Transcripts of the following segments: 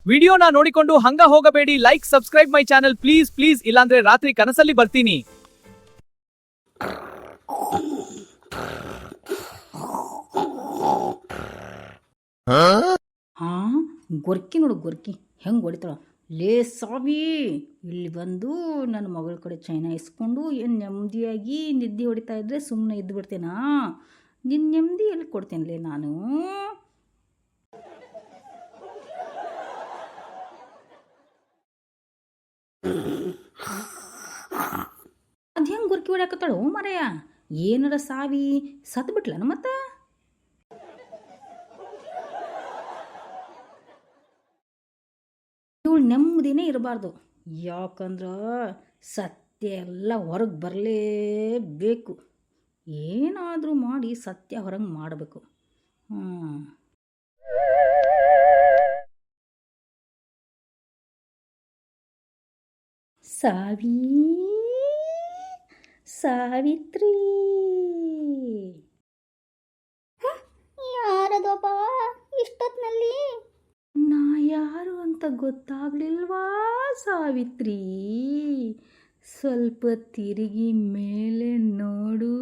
ವಿಡಿಯೋನ ನೋಡಿಕೊಂಡು ಹಂಗ ಹೋಗಬೇಡಿ. Like subscribe my channel please please, ಇಲ್ಲಾಂದ್ರೆ ರಾತ್ರಿ ಕನಸಲ್ಲಿ ಬರ್ತೀನಿ. ಹಾ, ಗೊರ್ಕಿ ನೋಡು, ಗೊರ್ಕಿ ಹೆಂಗೆ ಹೊಡಿತಾಳ. ಲೇ ಸಾವಿ, ಇಲ್ಲಿ ಬಂದು ನನ್ನ ಮಗಳ ಕಡೆ ಚೈನಾ ಇಸ್ಕೊಂಡು ಏನು ನೆಮ್ಮದಿಯಾಗಿ ನಿದ್ದೆ ಹೊಡಿತಾ ಇದ್ರೆ ಸುಮ್ಮನೆ ಇದ್ದು ಬಿಡ್ತೇನಾ? ನಿನ್ನ ನೆಮ್ಮದಿ ಎಲ್ಲಿ ಕೊಡ್ತೇನೆ ನಾನು? ಅದು ಹೆಂಗೆ ಗೊರ್ಕಿ ಹೊಡ್ಯಾಕತ್ತಾಳು ಮರೆಯ? ಏನಾರ ಸಾವಿ ಸತ್ತು ಬಿಟ್ಲನ ಮತ್ತೆ? ಇವಳು ನೆಮ್ಮದಿನೇ ಇರಬಾರ್ದು. ಯಾಕಂದ್ರೆ ಸತ್ಯ ಎಲ್ಲ ಹೊರಗೆ ಬರಲೇಬೇಕು. ಏನಾದರೂ ಮಾಡಿ ಸತ್ಯ ಹೊರಗೆ ಮಾಡಬೇಕು. ಸಾವಿ, ಸಾವಿತ್ರಿ, ಯಾರದೋಪ ಇಷ್ಟೊತ್ತಿನಲ್ಲಿ? ನಾ ಯಾರು ಅಂತ ಗೊತ್ತಾಗ್ಲಿಲ್ವಾ ಸಾವಿತ್ರಿ? ಸ್ವಲ್ಪ ತಿರುಗಿ ಮೇಲೆ ನೋಡು.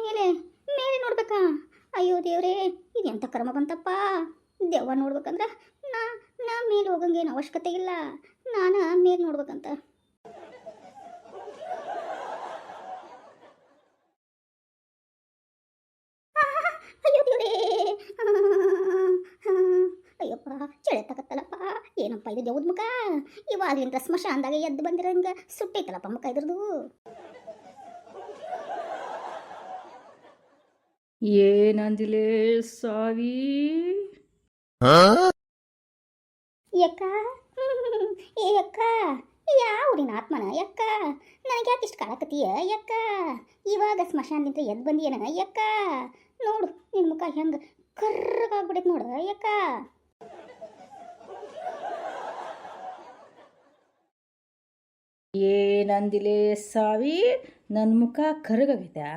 ಮೇಲೆ ಮೇಲೆ ನೋಡ್ಬೇಕಾ? ಅಯ್ಯೋ ದೇವ್ರೇ, ಇದೆಂತ ಕರ್ಮ ಬಂತಪ್ಪ. ದೆವ್ವ ನೋಡ್ಬೇಕಂದ್ರ ನಾ ನಾ ಮೇಲೆ ಹೋಗಂಗೇನು ಅವಶ್ಯಕತೆ ಇಲ್ಲ. ನಾನು ಮೇಲೆ ನೋಡ್ಬೇಕಂತ. ಅಯ್ಯೋ ದೇವ್ರೇ, ಅಯ್ಯಪ್ಪ ಚಳೆತಕತ್ತಲ್ಲಪ್ಪ. ಏನಪ್ಪ ಇದು ದೇವ್ದ ಮುಖ? ಇವಾಗಲಿಂದ ಸ್ಮಶಾನದಾಗ ಎದ್ದು ಬಂದಿರಂಗ ಸುಟ್ಟೈತಲ್ಲಪ್ಪ ಮುಖ ಇದ್ರದು. ಏನಂದಿಲೆ ಸಾವಿ? ಯಕ್ಕ, ಏ ಯಕ್ಕ, ಯಾವ್ರಿನ ಆತ್ಮನ ಯಕ್ಕ? ನನಗೆ ಯಾಕೆ ಇಷ್ಟು ಕಾಳಕತ್ತೀಯ ಯಕ್ಕ? ಇವಾಗ ಸ್ಮಶಾನದಿಂದ ಎದ್ದು ಬಂದಿಯನ ಯಕ್ಕ? ನೋಡು ನಿನ್ನ ಮುಖ ಹೆಂಗೆ ಕರ್ರಗಾಗ್ಬಿಡೈತೆ ನೋಡು ಯಕ್ಕ. ಏನಂದಿಲೆ ಸಾವಿ? ನನ್ನ ಮುಖ ಕರಗಾಗೈತೆ?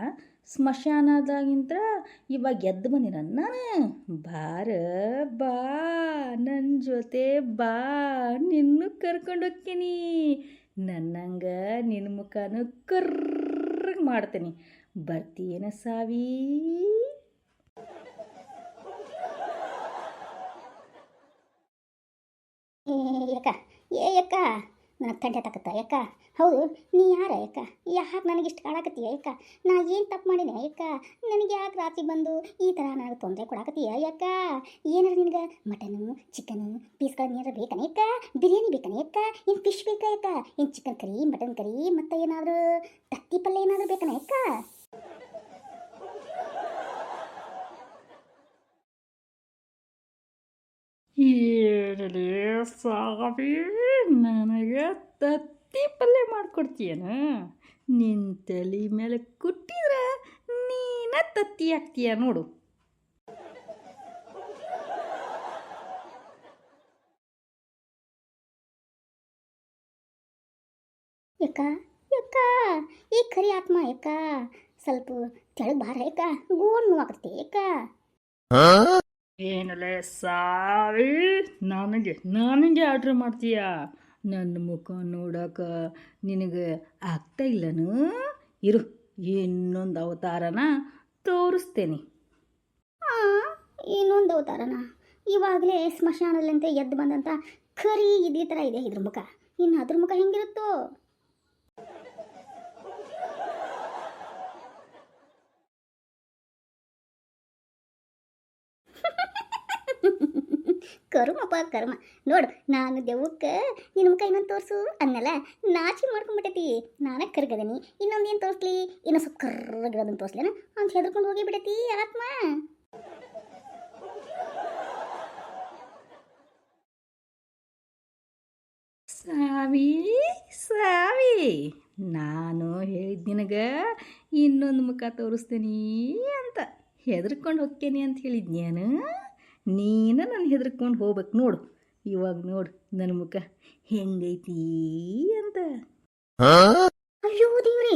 ಸ್ಮಶಾನದಾಗಿಂತ ಇವಾಗ ಎದ್ದು ಬಂದಿನ ನಾನು. ಬಾರ ಬಾ, ನನ್ನ ಜೊತೆ ಬಾ, ನಿನ್ನೂ ಕರ್ಕೊಂಡು ಹೋಗ್ತೀನಿ. ನನ್ನಂಗ ನಿನ್ನ ಮುಖನೂ ಕರ್ರಗೆ ಮಾಡ್ತೀನಿ. ಬರ್ತೀಯೇನ ಸಾವಿ? ಯಕ್ಕ, ಏ ಯಕ್ಕ, ನನಗೆ ತಂಟೆ ತಕ್ಕತ್ತ ಯಕ್ಕ. ಹೌದು, ನೀ ಯಾರ ಯಕ್ಕ? ಯಾಕೆ ನನಗಿಷ್ಟು ಕಾಳಕತ್ತೀಯ ಯಕ್ಕ? ನಾ ಏನು ತಪ್ಪು ಮಾಡಿದೆ ಯಕ್ಕ? ನನಗೆ ಯಾಕೆ ರಾತ್ರಿ ಬಂದು ಈ ಥರ ನನಗೆ ತೊಂದರೆ ಕೊಡಾಕತ್ತೀಯ ಯಕ್ಕ? ಏನಾರ ನಿನಗೆ ಮಟನು ಚಿಕನು ಪೀಸ್ಗಳನ್ನ ಏನಾರ ಬೇಕನ ಯಕ್ಕ? ಬಿರಿಯಾನಿ ಬೇಕನ ಯಕ್ಕ? ಏನು ಫಿಶ್ ಬೇಕಾ ಯಕ್ಕ? ಏನು ಚಿಕನ್ ಕರಿ, ಮಟನ್ ಕರಿ, ಮತ್ತು ಏನಾದರೂ ತತ್ತಿ ಪಲ್ಯ ಏನಾದರೂ ಬೇಕನ ಯಕ್ಕ? ಏನಲ್ಲಿ ಸಾವಿ, ನನಗೆ ತತ್ತಿ ಪಲ್ಯ ಮಾಡಿಕೊಡ್ತೀಯನ? ನಿನ್ನ ತಲೆ ಮೇಲೆ ಕುಟ್ಟಿದ್ರೆ ನೀನ ತತ್ತಿ ಹಾಕ್ತೀಯ ನೋಡು. ಯಕ್ಕ, ಯಕ್ಕ, ಈ ಕರಿ ಆತ್ಮ ಯಕ್ಕ ಸ್ವಲ್ಪ ತೆಳಗೆ ಬಾರ ಯಕ್ಕ, ಗೋಣ್ ನೋವಾಗತ್ತೆ ಯಕ್ಕ. ಏನಲೆ ಸಾವಿ, ನನಗೆ ಆರ್ಡ್ರ್ ಮಾಡ್ತೀಯ? ನನ್ನ ಮುಖ ನೋಡೋಕೆ ನಿನಗೆ ಆಗ್ತಾ ಇಲ್ಲನು? ಇರು, ಇನ್ನೊಂದು ಅವತಾರನ ತೋರಿಸ್ತೇನೆ. ಇನ್ನೊಂದು ಅವತಾರನ? ಇವಾಗಲೇ ಸ್ಮಶಾನಲ್ಲಂತೆ ಎದ್ದು ಬಂದಂಥ ಕರಿ ಇದೇ ಥರ ಇದೆ ಇದ್ರ ಮುಖ. ಇನ್ನು ಅದ್ರ ಮುಖ ಹೆಂಗಿರುತ್ತೋ? ಕರ್ಮಪ್ಪ ಕರ್ಮ. ನೋಡು, ನಾನು ದೆವ್ವಕ್ಕೆ ನಿನ್ನ ಮುಖ ಇನ್ನೊಂದು ತೋರಿಸು ಅನ್ನಲ್ಲ, ನಾಚಿ ಮಾಡ್ಕೊಂಡ್ಬಿಟ್ಟೈತಿ. ನಾನೇ ಕರ್ಗದನಿ, ಇನ್ನೊಂದು ಏನು ತೋರಿಸ್ಲಿ? ಇನ್ನೊಂದು ಸ್ವಲ್ಪ ಕರ್ರಗಿರೋದನ್ನು ತೋರಿಸ್ಲೇನ ಅಂತ ಹೆದರ್ಕೊಂಡು ಹೋಗಿ ಬಿಡೈತಿ ಆತ್ಮ. ಸಾವಿ, ಸಾವಿ, ನಾನು ಹೇಳಿದ ನಿನಗೆ ಇನ್ನೊಂದು ಮುಖ ತೋರಿಸ್ತೀನಿ ಅಂತ. ಹೆದರ್ಕೊಂಡು ಹೋಗ್ತೇನೆ ಅಂತ ಹೇಳಿದ್ನೇನು? ನೀನು ನಾನು ಹೆದರ್ಕೊಂಡು ಹೋಗ್ಬೇಕು ನೋಡು. ಇವಾಗ ನೋಡು ನನ್ನ ಮುಖ ಹೆಂಗೈತಿ ಅಂತ. ಅಯ್ಯೋ ದೇವ್ರಿ,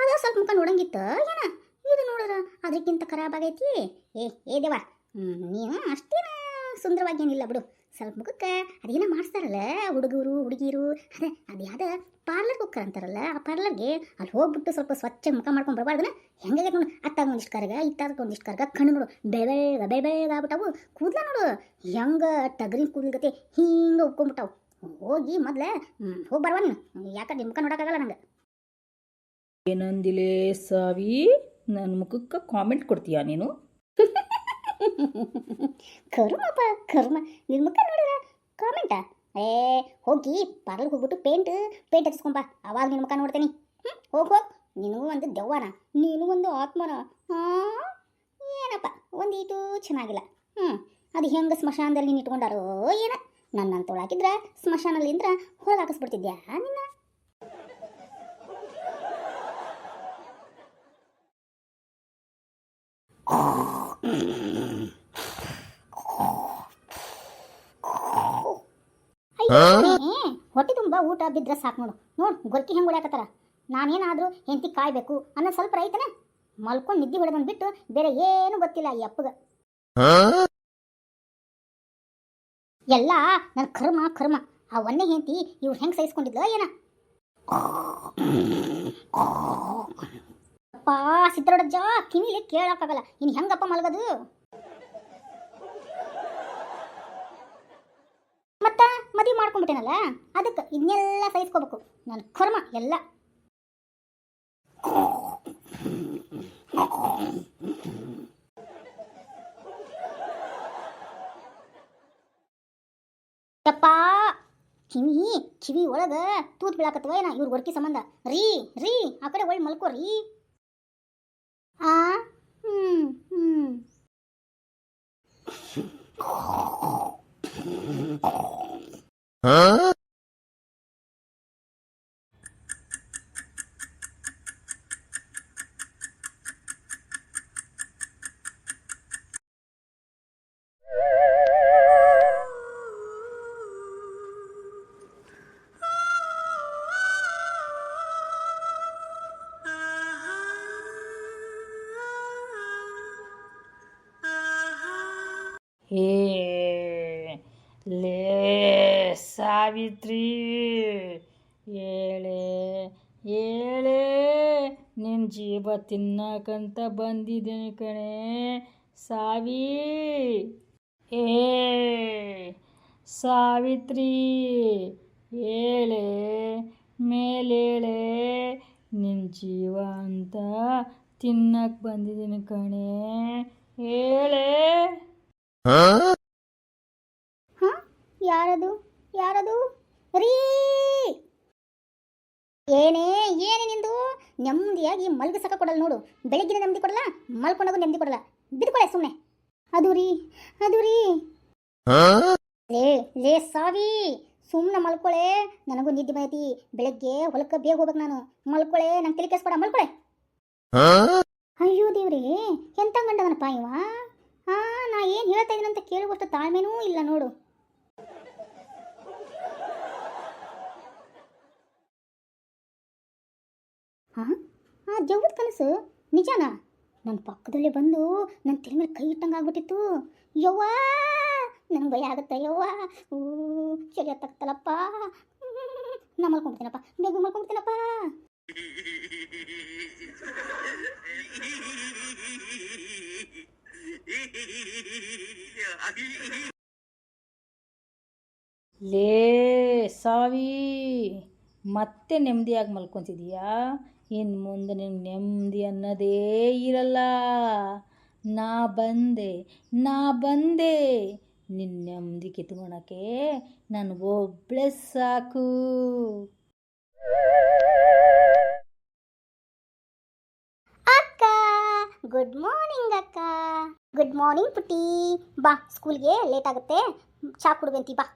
ಅದ ಸ್ವಲ್ಪ ಮುಖ ನೋಡಂಗಿತ್ತ ಏನ? ಇದು ನೋಡಿದ್ರ ಅದಕ್ಕಿಂತ ಖರಾಬ್ ಆಗೈತಿ. ಏ ದೇವ, ನೀನು ಅಷ್ಟೇನ ಸುಂದರವಾಗಿ ಏನಿಲ್ಲ ಬಿಡು. ಸ್ವಲ್ಪ ಮುಖಕ್ಕೆ ಅದೇನೋ ಮಾಡಿಸ್ತಾರಲ್ಲ ಹುಡುಗರು ಹುಡುಗಿರು, ಅದು ಯಾವ್ದು ಪಾರ್ಲರ್ಗೆ ಹೋಗ್ತಾರ ಅಂತಾರಲ್ಲ, ಆ ಪಾರ್ಲರ್ಗೆ ಅಲ್ಲಿ ಹೋಗ್ಬಿಟ್ಟು ಸ್ವಲ್ಪ ಸ್ವಚ್ಛ ಮುಖ ಮಾಡ್ಕೊಂಡು ಬರಬಾರ್ದನ. ಹೆಂಗಾಗೈತೆ ನೋಡು, ಅತ್ತಾಗ ಒಂದಿಷ್ಟು ಕರ್ಗ ಇತ್ತಾಗ ಒಂದಿಷ್ಟು ಕರ್ಗ, ಕಣ್ಣು ನೋಡು ಬೆಳೆ ಆಗ್ಬಿಟ್ಟವು, ಕೂದಲ ನೋಡು ಹೆಂಗೆ ಟಗರಿನ ಕೂದಲ್ಗತೆ ಹಿಂಗೆ ಉಕ್ಕೊಂಡ್ಬಿಟ್ಟವು. ಹೋಗಿ ಮೊದಲೇ ಹೋಗಿ ಬರವಾ ನೀನು, ಯಾಕಂದ್ರೆ ನಿಮ್ಮ ಮುಖ ನೋಡೋಕ್ಕಾಗಲ್ಲ ನಂಗೆ. ಏನಂದಿಲೇ ಸಾವಿ, ನನ್ನ ಮುಖಕ್ಕೆ ಕಾಮೆಂಟ್ ಕೊಡ್ತೀಯಾ ನೀನು? ಕರ್ಮಪ್ಪ ಕರ್ಮ, ನಿನ್ನ ಮುಖ ನೋಡಿದ್ರೆ ಕಾಮೆಂಟಾ? ಹೋಗಿ ಪಾರ್ಲರ್ಗೆ ಹೋಗ್ಬಿಟ್ಟು ಪೇಂಟ್ ಹಚ್ಕೊಂಬ, ಅವಾಗ ನಿನ್ನ ಮುಖ ನೋಡ್ತೇನೆ. ಹೋಗಿ ನೀನು ಒಂದು ದೆವ್ವನ, ನೀನು ಒಂದು ಆತ್ಮನ. ಏನಪ್ಪ ಒಂದೀಟು ಚೆನ್ನಾಗಿಲ್ಲ. ಅದು ಹೆಂಗೆ ಸ್ಮಶಾನದಲ್ಲಿ ನೀನು ಇಟ್ಕೊಂಡಾರೋ ಏನ, ನನ್ನ ತೊಳಾಕಿದ್ರೆ ಸ್ಮಶಾನಲ್ಲಿಂದ್ರ ಹೊರಗೆ ಹಾಕಿಸ್ಬಿಡ್ತಿದ್ಯಾ ನಿನ್ನ. ಹೊಟ್ಟೆ ತುಂಬ ಊಟ ಬಿದ್ದರೆ ಸಾಕು ನೋಡು. ಗೊರ್ಕಿ ಹೆಂಗೆ ಹೊಡ್ಯಾಕತ್ತಾರ. ನಾನೇನಾದರೂ ಹೆಂಡತಿ ಕಾಯ್ಬೇಕು ಅನ್ನೋ ಸ್ವಲ್ಪ ರೈತನ ಮಲ್ಕೊಂಡು ನಿದ್ದೆ ಹೊಡೆದನ್ ಬಿಟ್ಟು ಬೇರೆ ಏನು ಗೊತ್ತಿಲ್ಲ ಈ ಅಪ್ಪಗ. ಎಲ್ಲ ನನ್ನ ಕರ್ಮ. ಆ ಒಂದೇ ಹೆಂಡತಿ ಇವ್ರು ಹೆಂಗೆ ಸಹಿಸ್ಕೊಂಡಿದ್ಲ ಏನ. ಅಪ್ಪ ಸಿದ್ದರೊಡಜ್ಜ ಕಿವಿಲಿ ಕೇಳಕ್ಕಾಗಲ್ಲ, ಇನ್ನು ಹೆಂಗಪ್ಪ ಮಲಗದು. ಮತ್ತ ಮದುವೆ ಮಾಡ್ಕೊಂಡ್ಬಿಟ್ಟೇನಲ್ಲ, ಅದಕ್ಕೆ ಇದನ್ನೆಲ್ಲ ಸಹಿಸ್ಕೋಬೇಕು. ನನ್ನ ಕರ್ಮ ಎಲ್ಲ. ಯಪ್ಪ ಕಿವಿ ಒಳಗ ತೂತ್ ಬೀಳಾಕತ್ವ ಏನ ಇವ್ರ ಗೊರ್ಕಿ ಸಂಬಂಧ. ರೀ ಆ ಕಡೆ ಒಳ್ಳೆ ಮಲ್ಕೋರಿ. ಲೇ ಸಾವಿತ್ರಿ, ಏಳೆ ನಿನ್ನ ಜೀವ ತಿನ್ನಕಂತ ಬಂದಿದ್ದೀನಿ ಕಣೆ ಸಾವಿ. ಸಾವಿತ್ರಿ ಏಳೆ ಮೇಲೇಳೆ, ನಿನ್ನ ಜೀವ ಅಂತ ತಿನ್ನಕ್ಕೆ ಬಂದಿದ್ದೀನಿ ಕಣೆ, ಏಳೆ. ಯಾರದು ರೀ? ಏನೇ ನಿಂದು? ನೆಮ್ಮದಿಯಾಗಿ ಮಲ್ಗಸಕ ಕೊಡಲ್ಲ ನೋಡು. ಬೆಳಗ್ಗಿನ ನೆಮ್ಮದಿ ಕೊಡಲ್ಲ, ಮಲ್ಕೊಂಡಾಗ ನೆಮ್ಮದಿ ಕೊಡಲ್ಲ. ಬಿದ್ಕೊಳೆ ಸುಮ್ಮನೆ. ಅದು ರೀ ಲೇ ಸಾವಿ, ಸುಮ್ಮನೆ ಮಲ್ಕೊಳೆ. ನನಗೂ ನಿದ್ದೆ ಬಂದೈತಿ, ಬೆಳಗ್ಗೆ ಹೊಲಕ್ಕೆ ಬೇಗ ಹೋಗ್ಬೇಕು ನಾನು. ಮಲ್ಕೊಳೆ, ನಂಗೆ ತಲೆ ಕೆಡಿಸ್ಬೇಡ, ಮಲ್ಕೊಳೆ. ಅಯ್ಯೋ ದೇವ್ರಿ, ಎಂತ ಗಂಡದನಪ್ಪ ಇವ. ನಾ ಏನು ಹೇಳ್ತಾ ಇದ್ದೀನಂತ ಕೇಳುವಷ್ಟು ತಾಳ್ಮೆನೂ ಇಲ್ಲ ನೋಡು. ಆ ದೆವ್ವದ ಕನಸು ನಿಜಾನಾ? ನನ್ನ ಪಕ್ಕದಲ್ಲೇ ಬಂದು ನನ್ನ ತಲೆ ಮೇಲೆ ಕೈ ಇಟ್ಟಂಗೆ ಆಗ್ಬಿಟ್ಟಿತ್ತು. ಯವ್ವ, ನನಗೆ ಭಯ ಆಗುತ್ತೆ ಯವ್ವ. ಚಳಿ ಹತ್ತಾಗ್ತಲ್ಲಪ್ಪ. ನಾ ಮಲ್ಕೊಂಡ್ಬಿಡ್ತೀನಪ್ಪ, ಬೇಗ ಮಲ್ಕೊಂಡ್ಬಿಡ್ತೀನಪ್ಪ. ಲೇ ಸಾವಿ, ಮತ್ತೆ ನೆಮ್ಮದಿಯಾಗಿ ಮಲ್ಕೊತಿದೀಯಾ? ಇನ್ನು ಮುಂದೆ ನಿಮ್ಗೆ ನೆಮ್ಮದಿ ಅನ್ನೋದೇ ಇರಲ್ಲ. ನಾ ಬಂದೆ ನಿನ್ನ ನೆಮ್ಮದಿ ಕಿತ್ಕೊಳಕ್ಕೆ ನನಗೊಬ್ಳೆ ಸಾಕು. ಅಕ್ಕ, ಗುಡ್ ಮಾರ್ನಿಂಗ್ ಅಕ್ಕ. ಗುಡ್ ಮಾರ್ನಿಂಗ್ ಪುಟ್ಟಿ. ಬಾ, ಸ್ಕೂಲ್ಗೆ ಲೇಟ್ ಆಗುತ್ತೆ, ಚಾ ಕುಡ್ಬಂತಿ ಬಾ.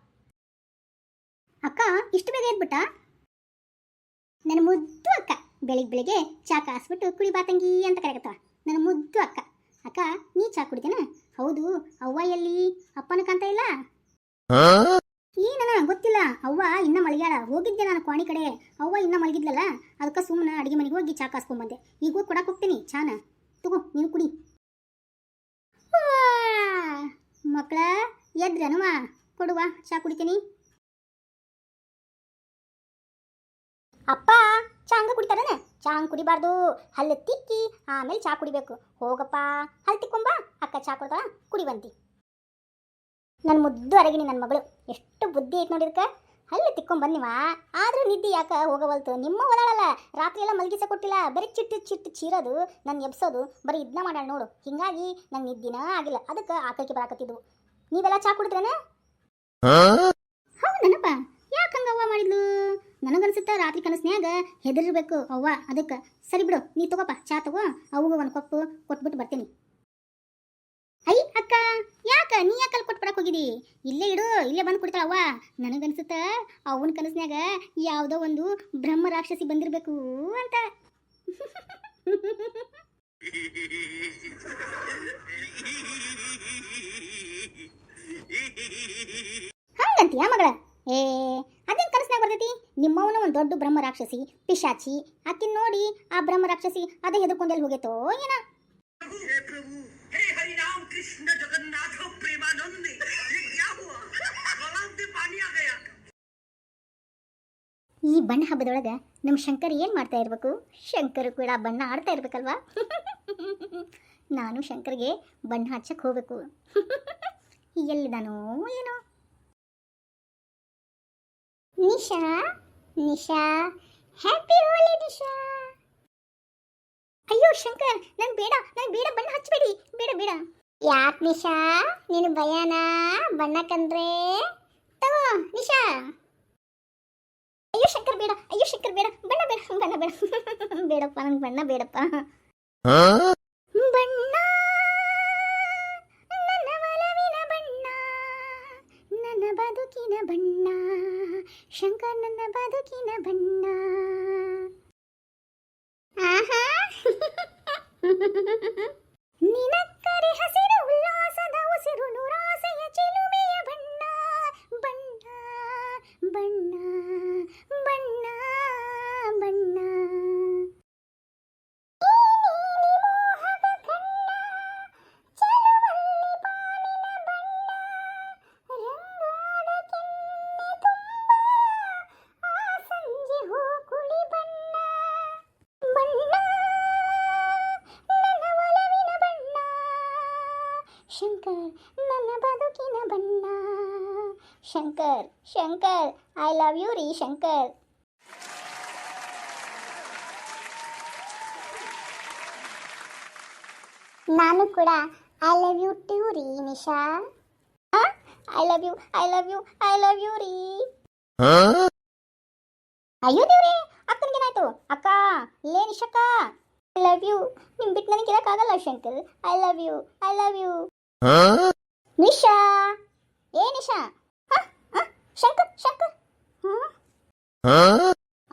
ಅಕ್ಕ ಇಷ್ಟು ಬೇಗ ಎದ್ಬಿಟ್ಟ? ನನ್ನ ಮುದ್ದು ಅಕ್ಕ ಬೆಳಿಗ್ಗೆ ಚಾ ಕಾಸ್ಬಿಟ್ಟು ಕುಡಿ ಬಾ ತಂಗಿ ಅಂತ ಕರೆಗತ್ತವ. ನನ್ನ ಮುದ್ದು ಅಕ್ಕ. ಅಕ್ಕ ನೀ ಚಾ ಕುಡಿತೇನ? ಹೌದು, ಅವ್ವ ಎಲ್ಲಿ? ಅಪ್ಪನ ಕಾಂತ ಇಲ್ಲ. ಏನನ ಗೊತ್ತಿಲ್ಲ, ಅವ್ವ ಇನ್ನ ಮಲಗ್ಯಾಳ. ಹೋಗಿದ್ದೆ ನಾನು ಕೋಣಿ ಕಡೆ, ಅವ್ವ ಇನ್ನ ಮಲಗಿದ್ಲಲ್ಲ, ಅದಕ್ಕೆ ಸುಮ್ಮನೆ ಅಡುಗೆ ಮನೆಗೆ ಹೋಗಿ ಚಾ ಕಾಸ್ಕೊಂಬಂದೆ. ಈಗ ಕೊಡಕ್ಕೆ ಹೋಗ್ತೀನಿ ಚಾನ, ತಗೋ ನೀನು ಕುಡಿ. ಮಕ್ಕಳ ಎದ್ರನುವ ಕೊಡುವ ಚಾ ಕುಡಿತೀನಿ. ಅಪ್ಪ ಚಾ ಹಂಗ ಕುಡಿತಾರನ? ಚಾ ಹಂಗೆ ಕುಡಿಬಾರ್ದು, ಹಲ್ಲು ತಿಕ್ಕಿ ಆಮೇಲೆ ಚಾ ಕುಡಿಬೇಕು. ಹೋಗಪ್ಪ ಹಲ್ಲು ತಿಕ್ಕೊಂಬ, ಅಕ್ಕ ಚಾ ಕೊಡ್ತಾಳ ಕುಡಿವಂತಿ. ನನ್ನ ಮುದ್ದು ಅರಗಿನಿ ನನ್ನ ಮಗಳು, ಎಷ್ಟು ಬುದ್ಧಿ ಐತೆ ನೋಡಿರ್ಕ. ಹಲ್ಲು ತಿಕ್ಕೊಂಬನ್ನಿವ, ಆದರೂ ನಿದ್ದೆ ಯಾಕ ಹೋಗವಲ್ತು. ನಿಮ್ಮ ಒದಾಳಲ್ಲ, ರಾತ್ರಿ ಎಲ್ಲ ಮಲಗಿಸ ಕೊಟ್ಟಿಲ್ಲ, ಬರೀ ಚಿಟ್ಟು ಚೀರೋದು, ನನ್ನ ಎಬ್ಸೋದು, ಬರೀ ಇದನ್ನ ಮಾಡಾಳ ನೋಡು. ಹಿಂಗಾಗಿ ನಂಗೆ ನಿದ್ದಿನ ಆಗಿಲ್ಲ, ಅದಕ್ಕೆ ಆಕಳಿಗೆ ಬರಾಕತ್ತಿದ್ವು. ನೀವೆಲ್ಲ ಚಾ ಕುಡಿದ್ರೇನ? ಹೌದನಪ್ಪ, ಯಾಕೆ ಹಂಗೆ ಅವ್ವ ಮಾಡಿದ್ಲು? ನನಗನ್ಸುತ್ತ ರಾತ್ರಿ ಕನಸ್ನ್ಯಾಗ ಹೆದರಿರ್ಬೇಕು ಅವ್ವ, ಅದಕ್ಕೆ. ಸರಿ ಬಿಡು, ನೀ ತಗೋಪ್ಪ ಚಾ ತಗೋ, ಅವಾಗ ಒಂದು ಕಪ್ಪು ಕೊಟ್ಬಿಟ್ಟು ಬರ್ತೀನಿ. ಐ ಅಕ್ಕ, ಯಾಕ ನೀ ಯಾಕಲ್ಲಿ ಕೊಟ್ಬಿಡಕ್ಕೆ ಹೋಗಿದಿ? ಇಲ್ಲೇ ಇಡು, ಇಲ್ಲೇ ಬಂದು ಕುಡಿತಾಳವ್ವ. ನನಗನ್ಸುತ್ತ ಅವನ ಕನಸ್ನ್ಯಾಗ ಯಾವುದೋ ಒಂದು ಬ್ರಹ್ಮ ರಾಕ್ಷಸಿ ಬಂದಿರಬೇಕು ಅಂತ. ಹಂಗಂತೀಯ ಮಗಳ? ಅದೇನು ಕನಸ್ನಾಗ ಬರ್ತೈತಿ? ನಿಮ್ಮವನ ಒಂದು ದೊಡ್ಡ ಬ್ರಹ್ಮ ರಾಕ್ಷಸಿ ಪಿಶಾಚಿ, ಆಕಿನ ನೋಡಿ ಆ ಬ್ರಹ್ಮ ರಾಕ್ಷಸಿ ಅದೇ ಹೆದರ್ಕೊಂಡೆಲ್ಲಿ ಹೋಗೈತೋ ಏನ? कृष्ण जगन्नाथ प्रेमानंद, ये क्या हुआ? गलाव में पानी आ गया. ಈ ಬಣ್ಣ ಹಬ್ಬದೊಳಗೆ ನಮ್ಮ ಶಂಕರ್ ಏನು ಮಾಡ್ತಾ ಇರಬೇಕು? ಶಂಕರ್ ಕೂಡ ಬಣ್ಣ ಆಡ್ತಾ ಇರ್ಬೇಕಲ್ವಾ? ನಾನು ಶಂಕರ್ಗೆ ಬಣ್ಣ ಹಚ್ಚಕ್ಕೆ ಹೋಗ್ಬೇಕು. ಎಲ್ಲಿದಾನೋ ಏನೋ? ನಿಶಾ ನಿಶಾ, ಹ್ಯಾಪಿ ಹೋಲಿ ನಿಶಾ. ಅಯ್ಯೋ ಶಂಕರ್, ನನ್ ಬೇಡ ಬಣ್ಣ ಹಚ್ಚಬೇಡಿ, ಬೇಡ ಬೇಡ. ಯಾಕೆ ನಿಶಾ, ನೀನು ಭಯನಾ ಬಣ್ಣ ಕಂಡ್ರೆ? ತಗೋ ನಿಶಾ. ಅಯ್ಯೋ ಶಂಕರ್ ಬೇಡ, ಬಣ್ಣ ಬೇಡಪ್ಪ, ನಂಗೆ ಬಣ್ಣ ಬೇಡಪ್ಪ. ಬಣ್ಣ ನನ್ನ ಒಲವಿನ ಬಣ್ಣ, ನನ್ನ ಬದುಕಿನ ಬಣ್ಣ, ಶಂಕರ್ ನನ್ನ ಬದುಕಿನ ಬಣ್ಣ. ಆಹಾ ನಿನಕ್ಕರೆ ಹಸಿರು ಉಲ್ಲಾಸದ ಉಸಿರು, ನೂರಾಸೆಯ ಚಿಲುಮೆಯ ಬಣ್ಣ, ಬಣ್ಣ ಬಣ್ಣ ಬಣ್ಣ ಬಣ್ಣ. ಶಂಕರ್ ನನ್ನ ಬದುಕಿನ ಬಣ್ಣ, ಶಂಕರ್ ಐ ಲವ್ ಯು ರೀ ಶಂಕರ್. ನಾನು ಕೂಡ ಐ ಲವ್ ಯು ಟು ರೀ ನಿಶಾ. ಐ ಲವ್ ಯು ರೀ. ಅಯ್ಯೋ ದೇವ್ರೆ, ಅಕ್ಕನಿಗೇನಾಯ್ತು? ಅಕ್ಕ ಲೇ ನಿಶಕ್ಕ, ಐ ಲವ್ ಯು. ನಿಮ್ ಬಿಟ್ಟು ನನಗೆ ಇರಕ್ಕಾಗಲ್ಲ Shankar. I love you. Nisha, ಏ ನಿಶಾ, ಶಂಕರ್.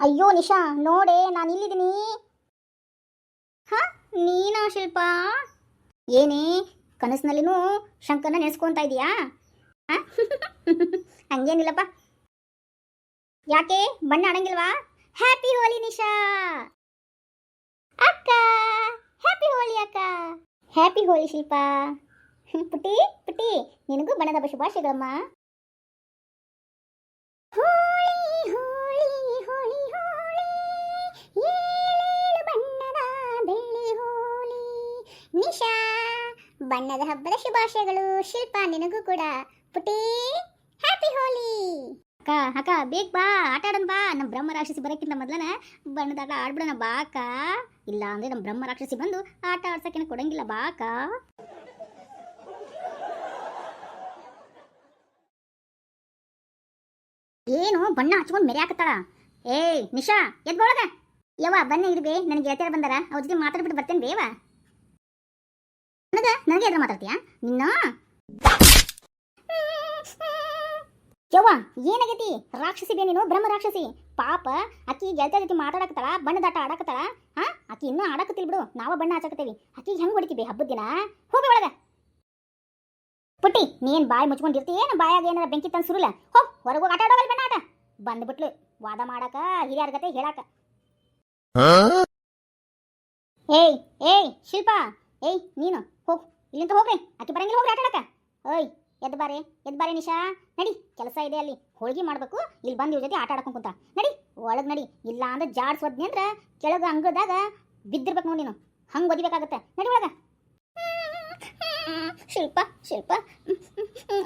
ಅಯ್ಯೋ ನಿಶಾ, ನೋಡೆ ನಾನು ಇಲ್ಲಿದ್ದೀನಿ. ನೀನಾ ಶಿಲ್ಪ? ಏನೇ ಕನಸಿನಲ್ಲಿನೂ ಶಂಕರ್ನ ನೆನೆಸ್ಕೊಂತ ಇದೀಯಾ? ಹಂಗೇನಿಲ್ಲಪ್ಪ. ಯಾಕೆ ಬಣ್ಣ ಆಡಂಗಿಲ್ವಾ? ಹ್ಯಾಪಿ ಹೋಲಿ ನಿಶಾ. ಅಕ್ಕ ಹ್ಯಾಪಿ ಹೋಲಿ ಅಕ್ಕ. ಹ್ಯಾಪಿ ಹೋಲಿ ಶಿಲ್ಪ. ಪುಟ್ಟಿ ನಿನಗೂ ಬಣ್ಣದ ಶುಭಾಶಯಗಳಮ್ಮ. ಹೋಳಿ ಹೋಳಿ ಹೋಳಿ ಹೋಳಿ, ಏಳೇಳು ಬಣ್ಣದ ಬೆಳ್ಳಿ ಹೋಳಿ. ನಿಶಾ, ಬಣ್ಣದ ಹಬ್ಬದ ಶುಭಾಶಯಗಳು. ಶಿಲ್ಪ ನಿನಗೂ ಕೂಡ. ಪುಟ್ಟಿ ಹ್ಯಾಪಿ ಹೋಲಿ. ಅಕ್ಕ ಬೇಗ ಬಾ, ಆಟ ಆಡೋಣ ಬಾ. ನಮ್ಮ ಬ್ರಹ್ಮ ರಾಕ್ಷಸಿ ಬರೋಕ್ಕಿಂತ ಮೊದಲನ ಬಣ್ಣದ ಆಟ ಆಡ್ಬಿಡೋಣ ಬಾ ಅಕ್ಕ. ಇಲ್ಲ ಅಂದ್ರೆ ನಮ್ಮ ಬ್ರಹ್ಮ ರಾಕ್ಷಸಿ ಬಂದು ಆಟ ಆಡ್ಸಕ್ಕೆ ಕೊಡಂಗಿಲ್ಲ ಬಾ ಅಕ್ಕ. ಏನು ಬಣ್ಣ ಹಚ್ಕೊಂಡು ಮೆರೆ ಹಾಕತ್ತಾಳ? ಏಯ್ ನಿಶಾ, ಎದ್ಗೊಳಗ. ಯವ್ವ ಬನ್ನಿ ಇರ್ಬೇ, ನನಗೆ ಗೆಳತಿಯರು ಬಂದಾರ, ಅವ್ರ ಜೊತೆ ಮಾತಾಡ್ಬಿಟ್ಟು ಬರ್ತೇನೆ ಬೇವ. ನನಗೆ ಎದ್ರ ಮಾತಾಡ್ತೀಯಾ ನಿನ್ನ? ಯವ್ವ ಏನಾಗೈತಿ? ರಾಕ್ಷಸಿ ಬೇ ನೀನು, ಬ್ರಹ್ಮ ರಾಕ್ಷಸಿ. ಪಾಪ ಅಕ್ಕಿ ಗೆಳತಿಯ ಜೊತೆ ಮಾತಾಡಕತ್ತಾಳ, ಬಣ್ಣದಾಟ ಆಡಕತ್ತಾಳ. ಅಕ್ಕಿ ಇನ್ನೂ ಆಡಕತ್ತಿಲ್ ಬಿಡು, ನಾವ ಬಣ್ಣ ಹಚ್ಚಕತ್ತೇವಿ. ಅಕ್ಕಿ ಹೆಂಗ್ ಹೊಡಿತೀವಿ ಹಬ್ಬದ ದಿನ? ಹೋಗಿ ಒಳಗ. ಪುಟ್ಟಿ ನೀನ್ ಬಾಯಿ ಮುಚ್ಕೊಂಡಿರ್ತೀಯ, ನಮ್ಮ ಬಾಯಾಗ ಏನಾರ ಬೆಂಕಿ ತಂದು ಸುರುಲ. ಹೋಗ್ ಹೊರಗೆ ಹೋಗಿ ಆಟ ಆಡೋಗಲ್ ಬಣ್ಣ ಆಟ. ಬಂದ್ಬಿಟ್ಲು ವಾದ ಮಾಡಕ, ಹಿರಿಯರ ಗತೆ ಹೇಳಾಕ. ಏಯ್ ಶಿಲ್ಪ, ಏಯ್ ನೀನು ಹೋಗ್, ಇಲ್ಲಿಂದ ಹೋಗ್ರಿ. ಅಕ್ಕಿ ಬರಂಗಿಲ್ಲ, ಹೋಗ್ರಿ ಆಟ ಆಡಕ. ಓಯ್ ಎದ್ದು ಬಾರೆ ನಿಶಾ. ನಡಿ, ಕೆಲಸ ಇದೆ ಅಲ್ಲಿ, ಹೋಳಿಗೆ ಮಾಡಬೇಕು. ಇಲ್ಲಿ ಬಂದು ಇವ್ರ ಜೊತೆ ಆಟ ಆಡ್ಕೊಂಡು ಕುಂತ. ನಡಿ ಒಳಗೆ ನಡಿ, ಇಲ್ಲ ಅಂದ್ರೆ ಜಾಡ್ಸೋದ್ನಿ ಅಂದ್ರೆ ಕೆಳಗೆ ಅಂಗದಾಗ ಬಿದ್ದಿರ್ಬೇಕು ನೋಡಿ ನೀನು, ಹಂಗೆ ಒದಿಬೇಕಾಗತ್ತೆ. ನಡಿ ಒಳಗೆ. ಶಿಲ್ಪ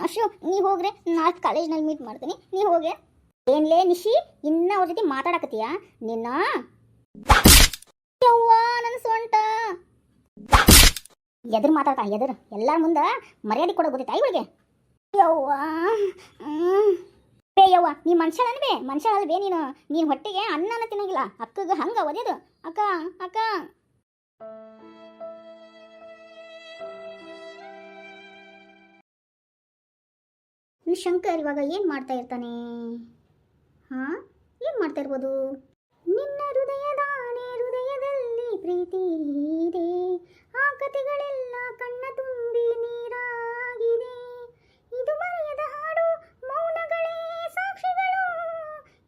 ಅಶು, ನೀ ಹೋಗ್ರೆ, ನಾಳೆ ಕಾಲೇಜ್ನಲ್ಲಿ ಮೀಟ್ ಮಾಡ್ತೀನಿ, ನೀ ಹೋಗ್ರೆ. ಏನ್ಲೇ ನಿಶಿ, ಇನ್ನ ಅವ್ರ ಜೊತೆ ಮಾತಾಡಕತ್ತೀಯ ನಿನ್ನ? ಯವ್ವ ನನ್ನ ಸೊಂಟ. ಎದುರು ಮಾತಾಡ್ತಾ ಎದುರು ಎಲ್ಲರ ಮುಂದೆ ಮರ್ಯಾದೆ ಕೊಡೋದು ಗೊತ್ತೈತಾ ಇವಳಿಗೆ? ಯವ್ವ ಯವ್ವ, ನೀ ಮನುಷ್ಯಳಲ್ವೇ ನೀನು ಹೊಟ್ಟೆಗೆ ಅನ್ನನ ತಿನ್ನಂಗಿಲ್ಲ. ಅಕ್ಕಗೆ ಹಂಗ ಒದೇದು. ಅಕ್ಕ ಅಕ್ಕ ಶಂಕರ್ ಇವಾಗ ಏನು ಮಾಡ್ತಾ ಇರ್ತಾನೆ? ಏನು ಮಾಡ್ತಾ ಇರ್ಬೋದು? ನಿನ್ನ ಹೃದಯದಲ್ಲಿ ಪ್ರೀತಿ ಇದೆ, ಆ ಕಥೆಗಳೆಲ್ಲ ಕಣ್ಣ ತುಂಬಿ ನೀರಾಗಿದೆ. ಇದು ಮರೆಯದ ಹಾಡು, ಮೌನಗಳೇ ಸಾಕ್ಷಿಗಳು,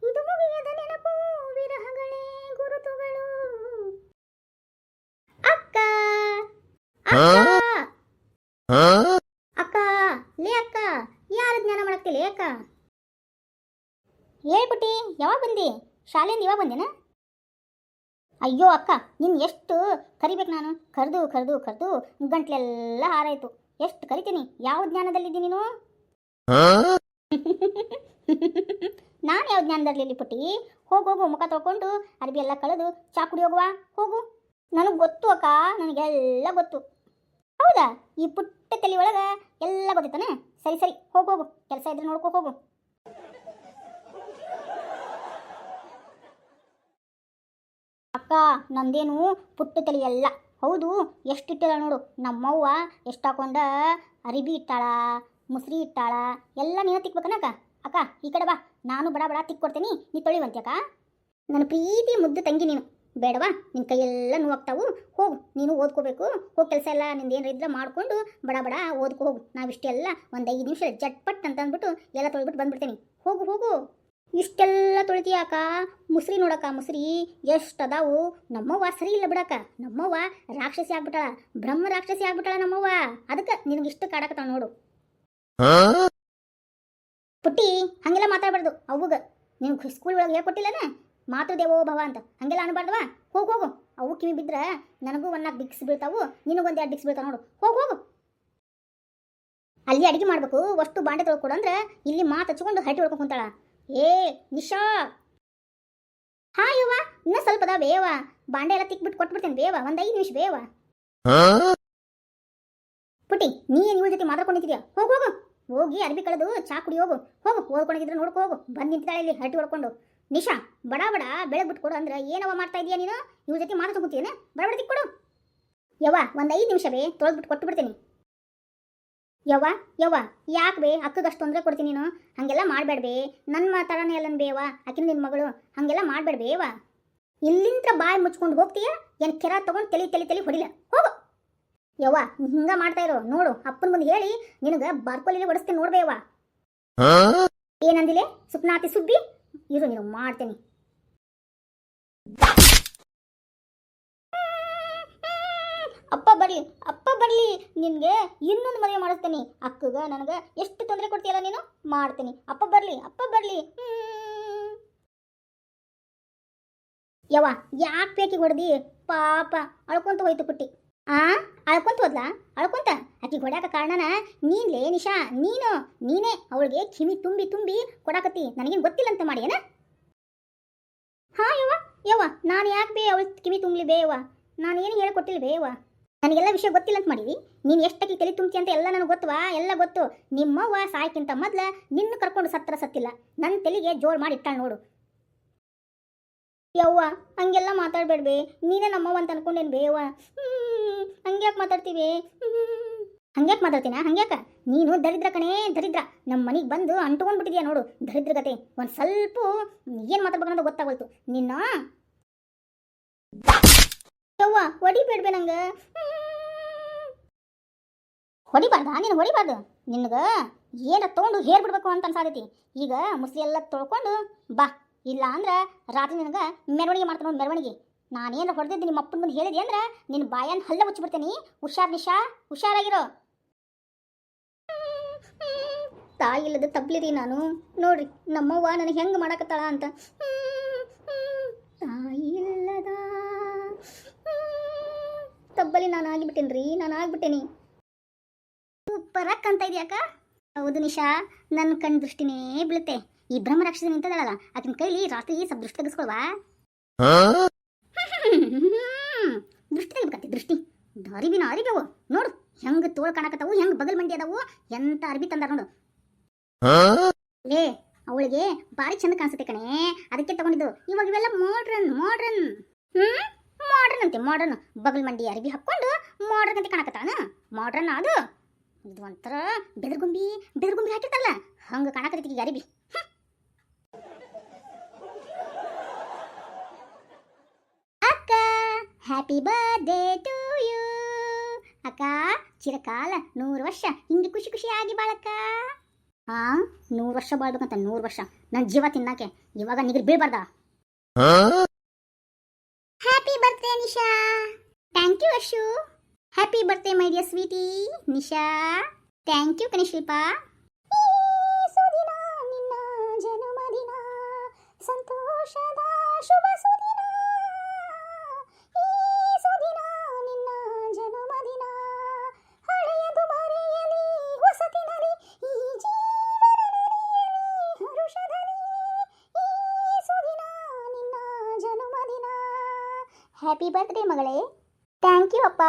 ಇದು ಮುಗಿಯದ ನೆನಪು, ವಿರಹಗಳೇ ಗುರುತುಗಳು. ಅಕ್ಕ ಅಕ್ಕ ಲೇ ಅಕ್ಕ, ಯಾರು ಜ್ಞಾನ ಮಾಡಕ್ತಿಲ್ಲ ಅಕ್ಕ? ಹೇಳ್ಬಿಟ್ಟಿ, ಯಾವಾಗ ಬಂದಿ? ಶಾಲೆಯಿಂದ ಇವಾಗ ಬಂದೇನ? ಅಯ್ಯೋ ಅಕ್ಕ, ನಿನ್ನ ಎಷ್ಟು ಕರಿಬೇಕು ನಾನು? ಕರೆದು ಗಂಟ್ಲೆಲ್ಲ ಹಾರಾಯ್ತು. ಎಷ್ಟು ಕರಿತೀನಿ? ಯಾವ ಜ್ಞಾನದಲ್ಲಿದ್ದೀನಿ ನೀನು? ನಾನು ಯಾವ ಜ್ಞಾನದಲ್ಲಿ ಪುಟ್ಟಿ? ಹೋಗು, ಮುಖ ತೊಳ್ಕೊಂಡು ಅರ್ಬಿ ಎಲ್ಲ ಕಳೆದು ಚಾ ಕುಡಿ ಹೋಗುವ, ಹೋಗು. ನನಗೆ ಗೊತ್ತು ಅಕ್ಕ, ನನಗೆಲ್ಲ ಗೊತ್ತು. ಹೌದಾ? ಈ ಪುಟ್ಟ ತಲೆ ಒಳಗೆ ಎಲ್ಲ ಗೊತ್ತಿತ್ತಾನೆ? ಸರಿ ಹೋಗು, ಕೆಲಸ ಇದ್ರೆ ನೋಡ್ಕೊ ಹೋಗು. ಅಕ್ಕ, ನಂದೇನು ಪುಟ್ಟ ತಲೆ ಎಲ್ಲ ಹೌದು. ಎಷ್ಟಿಟ್ಟಿಲ್ಲ ನೋಡು, ನಮ್ಮವ್ವ ಎಷ್ಟು ಹಾಕೊಂಡ ಅರಿಬಿ ಇಟ್ಟಾಳ, ಮುಸ್ರಿ ಇಟ್ಟಾಳ, ಎಲ್ಲ ನೀನು ತಿಕ್ಬೇಕನಕ್ಕ. ಅಕ್ಕ ಈ ಕಡೆ ಬಾ, ನಾನು ಬಡ ತಿಕ್ಕೊಡ್ತೀನಿ, ನೀ ತೊಳಿವಂತೆ ಅಕ್ಕ. ನನ್ನ ಪ್ರೀತಿ ಮುದ್ದು ತಂಗಿ ನೀನು. ಬೇಡವಾ? ನಿನ್ನ ಕೈಯೆಲ್ಲ ನೋವಾಗ್ತಾವು. ಹೋಗು, ನೀನು ಓದ್ಕೋಬೇಕು. ಹೋಗಿ ಕೆಲಸ ಎಲ್ಲ ನಿಂದು ಏನಾರ ಇದ್ರೆ ಮಾಡಿಕೊಂಡು ಬಡ ಓದ್ಕೊ ಹೋಗು. ನಾವಿಷ್ಟೆಲ್ಲ ಒಂದು 5 ನಿಮಿಷ ಜಟ್ಪಟ್ ಅಂತ ಅಂದ್ಬಿಟ್ಟು ಎಲ್ಲ ತೊಳ್ಬಿಟ್ಟು ಬಂದ್ಬಿಡ್ತೀನಿ. ಹೋಗು. ಇಷ್ಟೆಲ್ಲ ತೊಳಿತೀಯಾಕ? ಮುಸ್ರಿ ನೋಡಕ್ಕ, ಮುಸ್ರಿ ಎಷ್ಟು ಅದಾವು. ನಮ್ಮವ್ವ ಸರಿ ಇಲ್ಲ ಬಿಡಕ್ಕ. ನಮ್ಮವ್ವ ರಾಕ್ಷಸಿ ಆಗ್ಬಿಟ್ಟಾಳ, ಬ್ರಹ್ಮ ರಾಕ್ಷಸಿ ಆಗ್ಬಿಟ್ಟಾಳ ನಮ್ಮವ್ವ. ಅದಕ್ಕೆ ನಿನಗೆ ಇಷ್ಟು ಕಾಡಕತ್ತಾಳ ನೋಡು. ಪುಟ್ಟಿ, ಹಂಗೆಲ್ಲ ಮಾತಾಡ್ಬಾರ್ದು. ಅವ್ಗ ನಿಮ್ಗೆ ಸ್ಕೂಲ್ ಒಳಗೆ ಹೇಳ್ಕೊಟ್ಟಿಲ್ಲನ ಮಾತೃದೇವೋ ಭವ ಅಂತ, ಹಂಗೆಲ್ಲ ಅನ್ಬಾರ್ದವಾ? ಹೋಗು. ಅವು ಕಿವಿ ಬಿದ್ದರೆ ನನಗೂ 1 ಡಿಕ್ಸ್ ಬೀಳ್ತಾವು, ನಿನಗೊಂದು 2 ಡಿಕ್ಸ್ ಬೀಳ್ತಾವ ನೋಡು. ಹೋಗು. ಅಲ್ಲಿ ಅಡಿಗೆ ಮಾಡ್ಬೇಕು, ಅಷ್ಟು ಬಾಂಡೆ ತೊಳ್ಕೊಡು ಅಂದ್ರೆ ಇಲ್ಲಿ ಮಾತು ಹಚ್ಕೊಂಡು ಹರಟಿ ಹೊಡ್ಕೊಂಡು ಕುಂತಾಳ. ಏ ನಿಶಾ, ಯವ್ವ, ಇನ್ನೂ ಸ್ವಲ್ಪ ಅದ ಬೇವ. ಬಾಂಡೆ ಎಲ್ಲ ತಿಕ್ಬಿಟ್ಟು ಕೊಟ್ಬಿಡ್ತೇನೆ ಬೇವ, ಒಂದು 5 ನಿಮಿಷ ಬೇವ. ಪುಟ್ಟಿ, ನೀನು ಇವ್ರ ಜೊತೆ ಮಾತಾಡ್ಕೊಂಡಿದ್ದೀಯಾ? ಹೋಗು. ಹೋಗಿ ಅರ್ಬಿ ಕಳೆದು ಚಾ ಕುಡಿ ಹೋಗು. ಓದ್ಕೊಂಡಿದ್ರೆ ನೋಡ್ಕೊ ಹೋಗು. ಬಂದು ನಿಂತಾಳೆ ಇಲ್ಲಿ ಹರಟಿ ಹೊಡ್ಕೊಂಡು. ನಿಶಾ, ಬಡ ಬೆಳಗ್ಗೆ ಬಿಟ್ಕೊಡು ಅಂದ್ರೆ ಏನವ ಮಾಡ್ತಾ ಇದೀಯ ನೀನು? ಇವ್ರ ಜೊತೆ ಮಾತಾಡ್ಕೊತೀಯೇನೆ? ಬಡ ತಿಕ್ಕೊಡು. ಯವ್ವ, ಒಂದು 5 ನಿಮಿಷ ಬೇ, ತೊಳೆದ್ಬಿಟ್ಟು ಕೊಟ್ಬಿಡ್ತೀನಿ. ಯವ್ವ ಯಾಕೆ ಬೇ? ಅಕ್ಕಗಷ್ಟು ತೊಂದರೆ ಕೊಡ್ತೀನಿ ನೀನು? ಹಾಗೆಲ್ಲ ಮಾಡಬೇಡ್ಬೇ. ನನ್ನ ಮಾತಾಡೋಣ ಎಲ್ಲನ್ ಬೇವ, ಆಕಿನ ನಿನ್ನ ಮಗಳು. ಹಾಗೆಲ್ಲ ಮಾಡಬೇಡ್ಬೇವ. ಇಲ್ಲಿಂದ ಬಾಯಿ ಮುಚ್ಕೊಂಡು ಹೋಗ್ತೀಯ, ಏನು ಕೆರ ತೊಗೊಂಡು ತಲೆ ಹೊಡಿಲ್ಲ. ಹೋಗು. ಯವ್ವ, ಹಿಂಗ ಮಾಡ್ತಾ ಇರೋ ನೋಡು. ಅಪ್ಪನ ಮುಂದೆ ಹೇಳಿ ನಿನಗೆ ಬಾರ್ಕೋಲಿಗೆ ಹೊಡಿಸ್ತೀನಿ ನೋಡ್ಬೇವ. ಏನಂದಿಲೆ ಸುಪ್ನಾತಿ ಸುಬ್ಬಿ? ಇರು, ನೀನು ಮಾಡ್ತೀನಿ. ಅಪ್ಪ ಬರ್ಲಿ, ನಿನ್ಗೆ ಇನ್ನೊಂದು ಮದುವೆ ಮಾಡಿಸ್ತೀನಿ. ಅಕ್ಕಗ ನನಗೆ ಎಷ್ಟು ತೊಂದರೆ ಕೊಡ್ತೀಯಲ್ಲ ನೀನು? ಮಾಡ್ತೀನಿ. ಅಪ್ಪ ಬರ್ಲಿ. ಯವ್ವ, ಯಾಕೆ ಬೇಕಿಗೆ ಹೊಡೆದಿ? ಪಾಪ ಅಳ್ಕೊಂತ ಹೋಯ್ತು ಪುಟ್ಟಿ. ಅಳ್ಕೊಂತ ಹೋದ್ಲಾ? ಆಕಿಗೆ ಹೊಡ್ಯಾಕ ಕಾರಣನ ನೀನ್ಲೇ ನಿಶಾ. ನೀನೇ ಅವಳಿಗೆ ಕಿವಿ ತುಂಬಿ ಕೊಡಾಕತ್ತಿ. ನನಗೇನು ಗೊತ್ತಿಲ್ಲ ಅಂತ ಮಾಡಿ ಏನ? ಯವ್ವ, ನಾನು ಯಾಕೆ ಬೇ ಅವಳು ಕಿವಿ ತುಂಬಲಿ ಬೇವ? ನಾನೇನು ಹೇಳಿಕೊಟ್ಟಿಲ್ಲ ಬೇವ. ನನಗೆಲ್ಲ ವಿಷಯ ಗೊತ್ತಿಲ್ಲ ಅಂತ ಮಾಡಿದಿ. ನೀನು ಎಷ್ಟಕ್ಕೆ ತಲೆ ತುಂಬಿ ಅಂತ ಎಲ್ಲ ನನಗೆ ಗೊತ್ತವಾ? ಎಲ್ಲ ಗೊತ್ತು. ನಿಮ್ಮವ್ವ ಸಾಯ್ಕಿಂತ ಮೊದ್ಲು ನಿನ್ನ ಕರ್ಕೊಂಡು ಸತ್ತಿಲ್ಲ. ನನ್ನ ತಲೆಗೆ ಜೋರು ಮಾಡಿ ಇಟ್ಟಾಳ ನೋಡು. ಯವ್ವ, ಹಂಗೆಲ್ಲ ಮಾತಾಡ್ಬೇಡ್ಬೇ. ನೀನೇ ನಮ್ಮವ್ವ ಅಂತ ಅನ್ಕೊಂಡೇನು ಬೇವ? ಹಂಗ್ಯಾಕೆ ಮಾತಾಡ್ತೀವಿ? ಹಂಗ್ಯಾಕೆ ಮಾತಾಡ್ತೀನ? ಹಂಗ್ಯಾಕ? ನೀನು ದರಿದ್ರ ಕಣೇ, ದರಿದ್ರ. ನಮ್ಮ ಮನೆಗೆ ಬಂದು ಅಂಟ್ಕೊಂಡ್ಬಿಟ್ಟಿದ್ಯಾ ನೋಡು, ದರಿದ್ರಗತೆ. ಒಂದು ಸ್ವಲ್ಪ ಏನು ಮಾತಾಡ್ಬೇಕನ್ನೋದು ಗೊತ್ತಾಗೋಯ್ತು ನಿನ್ನ. ಯವ್ವ, ಹೊಡಿಬೇಡ್ಬೇ ನಂಗೆ. ಹೊಡಿಬಾರ್ದಾ? ನೀನು ಹೊಡಿಬಾರ್ದು. ನಿನಗೆ ಏನ ತೊಗೊಂಡು ಹೇರ್ಬಿಡ್ಬೇಕು ಅಂತ ಅನ್ಸಾದೈತಿ. ಈಗ ಮುಸ್ಲಿ ಎಲ್ಲ ತೊಳ್ಕೊಂಡು ಬಾ, ಇಲ್ಲ ಅಂದ್ರೆ ರಾತ್ರಿ ನನಗೆ ಮೆರವಣಿಗೆ ಮಾಡ್ತಾನೆ ನೋಡಿ, ಮೆರವಣಿಗೆ. ನಾನೇನು ಹೊಡೆದಿದ್ದು ನಿಮ್ಮ ಅಪ್ಪನ ಮುಂದೆ ಹೇಳಿದೆ ಅಂದ್ರೆ ನಿನ್ನ ಬಾಯನ್ನ ಹಲ್ಲ ಮುಚ್ಚಿಬಿಡ್ತೀನಿ. ಹುಷಾರ್ ನಿಶಾ, ಹುಷಾರಾಗಿರೋ. ತಾಯಿ ಇಲ್ಲದ ತಬ್ಲಿರಿ ನಾನು. ನೋಡ್ರಿ ನಮ್ಮವ್ವ ನನಗೆ ಹೆಂಗೆ ಮಾಡಕತ್ತಾಳ ಅಂತ. ತಾಯಿ ಇಲ್ಲದ ತಬ್ಬಲಿ ನಾನು ಆಗಿಬಿಟ್ಟೇನ್ರಿ, ನಾನು ಆಗ್ಬಿಟ್ಟೇನಿ. ಸೂಪರಾಗಿ ಕಾಣ್ತಾ ಇದೆಯಾಕ? ಹೌದು ನಿಶಾ, ನನ್ನ ಕಣ್ಣು ದೃಷ್ಟಿನೇ ಬೀಳುತ್ತೆ. ಈ ಬ್ರಹ್ಮ ರಾಕ್ಷಸ ನಿಂತದಲ್ಲ, ಆಕಿನ ಕೈಲಿ ರಾತ್ರಿ ಸ್ವಲ್ಪ ದೃಷ್ಟಿ ತೆಗೆಸ್ಕೊಳ್ವಾ? ದೃಷ್ಟಿ ತೆಗಿಬೇಕಂತೆ, ದೃಷ್ಟಿ. ಅರಿಬಿನ ಅರಿಬೇವು ನೋಡು, ಹೆಂಗ್ ತೋಳ್ ಕಾಣಕತ್ತಾವು, ಹೆಂಗ್ ಬಗಲ್ ಮಂಡಿ ಅದಾವು, ಎಂತ ಅರ್ಬಿ ತಂದಾರ ನೋಡು. ಏ ಅವಳಿಗೆ ಭಾರಿ ಚಂದ ಕಾಣಿಸುತ್ತೆ ಕಣೆ, ಅದಕ್ಕೆ ತಗೊಂಡಿದ್ದು. ಇವಾಗ ಇವೆಲ್ಲ ಮಾಡ್ರನ್ ಮಾಡ್ರನ್ ಮಾಡ್ರನ್ ಅಂತೆ, ಮಾಡ್ರನ್. ಬಗಲ್ ಮಂಡಿ ಅರ್ಬಿ ಹಾಕೊಂಡು ಮಾಡ್ರನ್ ಅಂತ ಕಾಣಕತ್ತಾನ. ಮಾಡ್ರನ್ ಅದು ಇದು ಒಂಥರ ಬೆದರ್ಗುಂಬಿ ಹಾಕಿರ್ತಾರಲ್ಲ, ಹಂಗ ಕಾಣಕತ್ತೈತಿ ಈಗ ಅರಿಬಿ. ಅಕ್ಕ ಹ್ಯಾಪಿ ಬರ್ತ್ಡೇ ಟು ಯು. ಅಕ್ಕ ಚಿರಕಾಲ 100 ವರ್ಷ ಹಿಂಗೆ ಖುಷಿ ಖುಷಿಯಾಗಿ ಬಾಳಕ್ಕ. 100 ವರ್ಷ ಬಾಳ್ಬೇಕಂತ, 100 ವರ್ಷ ನನ್ನ ಜೀವ ತಿನ್ನಾಕೆ ಇವಾಗ ನಿಗರ್ ಬೀಳ್ಬಾರ್ದ. Happy birthday Nisha. Thank you Ashu. Happy birthday my dear sweetie Nisha. Thank you ಕಣೆ ಶಿಲ್ಪಾ. ಸುದಿನ ನಿನ್ನ ಜನ್ಮದಿನ, ಸಂತೋಷದ ಶುಭ ಸುದಿನ. ಈ ಸುದಿನ ನಿನ್ನ ಜನ್ಮದಿನ, ಹಳೆಯದು ಮರೆಯಲಿ ಹೊಸತಿನಲಿ, ಈ ಜೀವನ ನಲಿಯಲಿ ಹರುಷದಲ್ಲಿ. ಈ ಸುದಿನ ನಿನ್ನ ಜನ್ಮದಿನ. ಹ್ಯಾಪಿ ಬರ್ತ್ಡೇ ಮಗಳೇ. ಥ್ಯಾಂಕ್ ಯು ಅಪ್ಪ.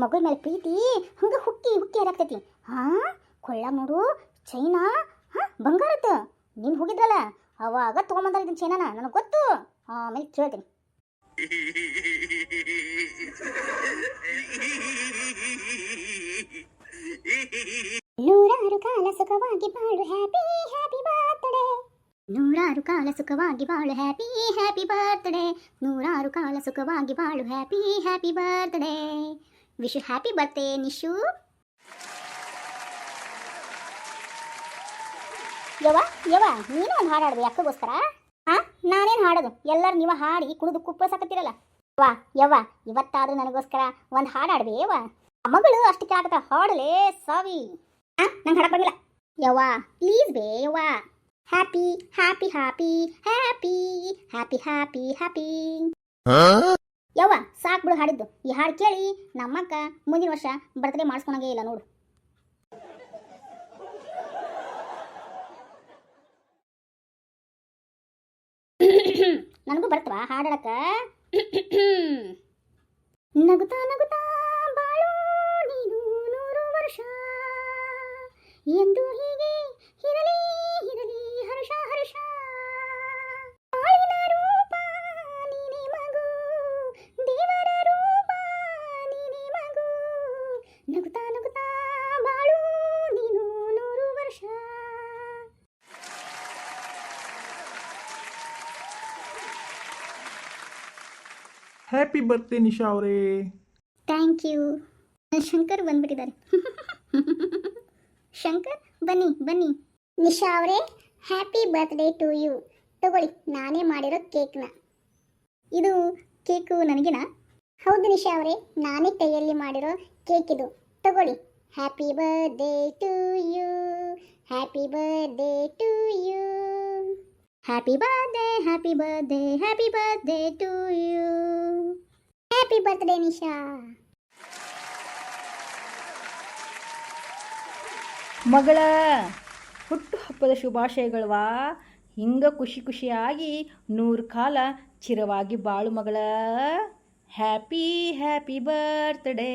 ಮಗಳ ಮೇಲೆ ಪ್ರೀತಿ ಹಂಗ ಹುಕ್ಕಿ ಹರಾಕ್ತೈತಿ. ಕೊಳ್ಳ ನೋಡು, ಚೈನಾ ಬಂಗಾರದ್ದು ನೀನು ಹೋಗಿದ್ರಲ್ಲ ಅವಾಗ ತೊಗೊಂಬಂದಾರ ಇದನ್ನ ಚೈನಾನ, ನನಗೆ ಗೊತ್ತು. ಆಮೇಲೆ ಕೇಳ್ತೀನಿ. ನೂರಾರು ಕಾಲ ಸುಖವಾಗಿ ಬಾಳು, ಹ್ಯಾಪಿ ಹ್ಯಾಪಿ ಬರ್ತ್ಡೇ. ನೂರಾರು ಕಾಲ ಸುಖವಾಗಿ ಬಾಳು, ಹ್ಯಾಪಿ ಹ್ಯಾಪಿ ಬರ್ತ್ಡೇ. ನೂರಾರು ಕಾಲ ಸುಖವಾಗಿ ಬಾಳು, happy happy birthday. Wish you happy birthday Nishu. ಯವ್ವ ನೀನು ಒಂದು ಹಾಡು ಹಾಡ್ದು ಅಕ್ಕಗೋಸ್ಕರ. ನಾನೇನು ಹಾಡೋದು, ಎಲ್ಲರೂ ನೀವು ಹಾಡಿ ಕುಡಿದು ಕುಪ್ಪಸಾಕತ್ತಿರಲ್ಲ. ಯವ್ವ ಇವತ್ತಾದ್ರೂ ನನಗೋಸ್ಕರ ಒಂದು ಹಾಡು ಹಾಡ್ಬೇ ಯವ್ವ. ಮಗಳು ಅಷ್ಟು ಕೇಳಕತ್ತ, ಹಾಡಲೇ ಸಾವಿ. ನಂಗೆ ಹಾಡಕ್ ಬಂದಿಲ್ಲ ಯವ್ವ, ಪ್ಲೀಸ್ ಬೇ ಯವ್ವ. Happy happy happy happy happy happy happy. ಯವ್ವ ಸಾಕು ಬಿಡು ಹಾಡಿದ್ದು. ಈ ಹಾಡು ಕೇಳಿ ನಮ್ಮಕ್ಕ ಮುಂದಿನ ವರ್ಷ ಬರ್ತ್ಡೇ ಮಾಡಿಸ್ಕೊಳಂಗೇ ಇಲ್ಲ ನೋಡು. ನನಗೂ ಬರ್ತವಾ ಹಾಡಾಡಕ? ನಗುತ್ತಾ ನಗುತ್ತಾ ಬಾಳು ನೀನು 100 ವರ್ಷ, ಎಂದು ಹೀಗೆ ಇರಲಿ ಇರಲಿ ಹರ್ಷ ಹರ್ಷ. ಬಾಳಿನ ರೂಪ ನೀನೆ ಮಗು, ದೇವರ ರೂಪ ನೀನೆ ಮಗು. ನಗುತ್ತಾ ನಗುತ್ತಾ ಬಾಳು ನೀನು 100 ವರ್ಷ. ಹ್ಯಾಪಿ ಬರ್ತ್ಡೇ ನಿಶಾ ಅವರೇ. Thank you. ಶಂಕರ್ ಬಂದ್ಬಿಟ್ಟಿದ್ದಾರೆ. ಶಂಕರ್ ಬನ್ನಿ ಬನ್ನಿ. ನಿಶಾ ಅವರೇ ಹ್ಯಾಪಿ ಬರ್ತ್ಡೇ ಟು ಯು. ತಗೊಳ್ಳಿ, ನಾನೇ ಮಾಡಿರೋ ಕೇಕ್ನ. ಇದು ಕೇಕು ನನಗಿನಾ? ಹೌದು ನಿಶಾ ಅವರೇ, ನಾನೇ ಕೈಯಲ್ಲಿ ಮಾಡಿರೋ ಕೇಕ್ ಇದು. ತಗೊಳ್ಳಿ. Happy birthday to you, happy birthday to you. Happy birthday happy birthday happy birthday to you. Happy birthday Nisha. ಮಗಳ ಹುಟ್ಟುಹಬ್ಬದ ಶುಭಾಶಯಗಳವಾ. ಹಿಂಗ ಖುಷಿ ಖುಷಿಯಾಗಿ 100 ಕಾಲ ಚಿರವಾಗಿ ಬಾಳು ಮಗಳ. Happy happy birthday.